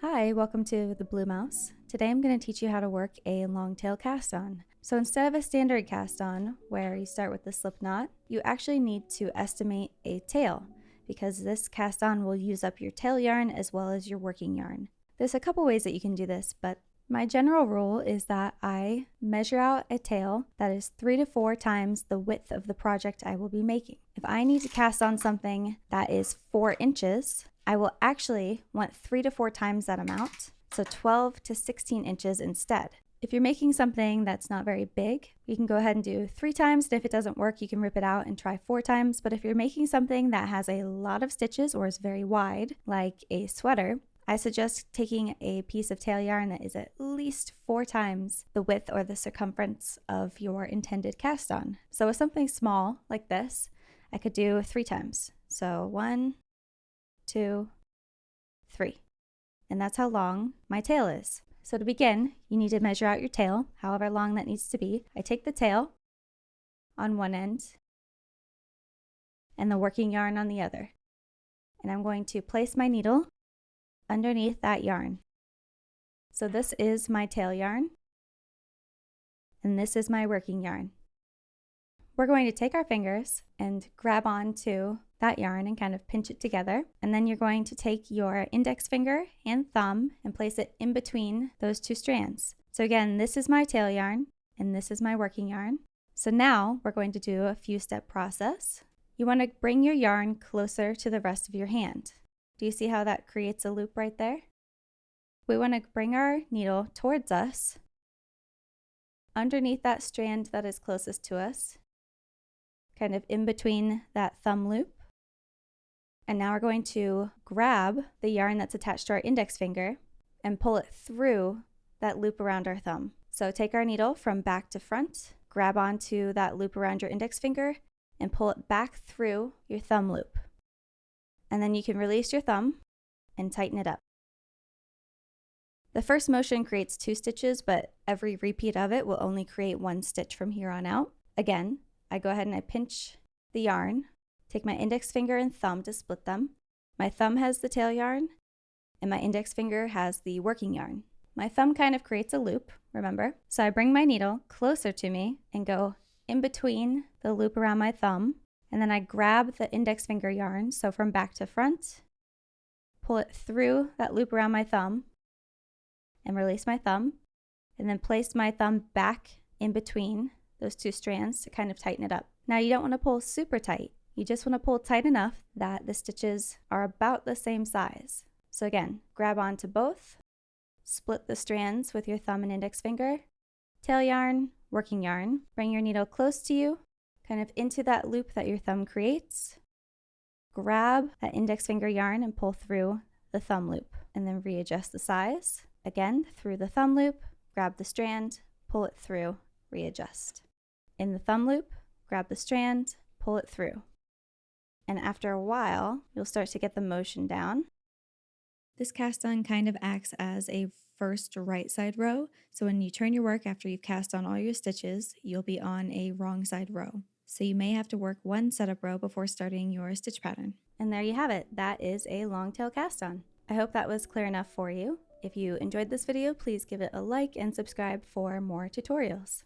Hi, welcome to the Blue Mouse. Today I'm going to teach you how to work a long tail cast on. So instead of a standard cast on where you start with the slip knot, you actually need to estimate a tail because this cast on will use up your tail yarn as well as your working yarn. There's a couple ways that you can do this, but my general rule is that I measure out a tail that is 3 to 4 times the width of the project I will be making. If I need to cast on something that is 4 inches, I will actually want 3 to 4 times that amount, so 12 to 16 inches instead. If you're making something that's not very big, you can go ahead and do 3 times, and if it doesn't work, you can rip it out and try 4 times. But if you're making something that has a lot of stitches or is very wide, like a sweater, I suggest taking a piece of tail yarn that is at least 4 times the width or the circumference of your intended cast on. So with something small like this, I could do 3 times. So 1, 2, 3. And that's how long my tail is. So to begin, you need to measure out your tail, however long that needs to be. I take the tail on one end and the working yarn on the other. And I'm going to place my needle underneath that yarn. So this is my tail yarn, and this is my working yarn. We're going to take our fingers and grab onto that yarn and kind of pinch it together. And then you're going to take your index finger and thumb and place it in between those two strands. So again, this is my tail yarn and this is my working yarn. So now we're going to do a few step process. You want to bring your yarn closer to the rest of your hand. Do you see how that creates a loop right there? We want to bring our needle towards us, underneath that strand that is closest to us, kind of in between that thumb loop. And now we're going to grab the yarn that's attached to our index finger and pull it through that loop around our thumb. So take our needle from back to front, grab onto that loop around your index finger, and pull it back through your thumb loop. And then you can release your thumb and tighten it up. The first motion creates 2 stitches, but every repeat of it will only create 1 stitch from here on out. Again, I go ahead and I pinch the yarn, take my index finger and thumb to split them. My thumb has the tail yarn, and my index finger has the working yarn. My thumb kind of creates a loop, remember? So I bring my needle closer to me and go in between the loop around my thumb, and then I grab the index finger yarn, so from back to front, pull it through that loop around my thumb, and release my thumb, and then place my thumb back in between those 2 strands to kind of tighten it up. Now you don't want to pull super tight. You just want to pull tight enough that the stitches are about the same size. So again, grab onto both, split the strands with your thumb and index finger, tail yarn, working yarn, bring your needle close to you, kind of into that loop that your thumb creates, grab that index finger yarn and pull through the thumb loop, and then readjust the size. Again, through the thumb loop, grab the strand, pull it through, readjust. In the thumb loop, grab the strand, pull it through. And after a while, you'll start to get the motion down. This cast on kind of acts as a first right side row. So when you turn your work after you've cast on all your stitches, you'll be on a wrong side row. So you may have to work 1 setup row before starting your stitch pattern. And there you have it. That is a long tail cast on. I hope that was clear enough for you. If you enjoyed this video, please give it a like and subscribe for more tutorials.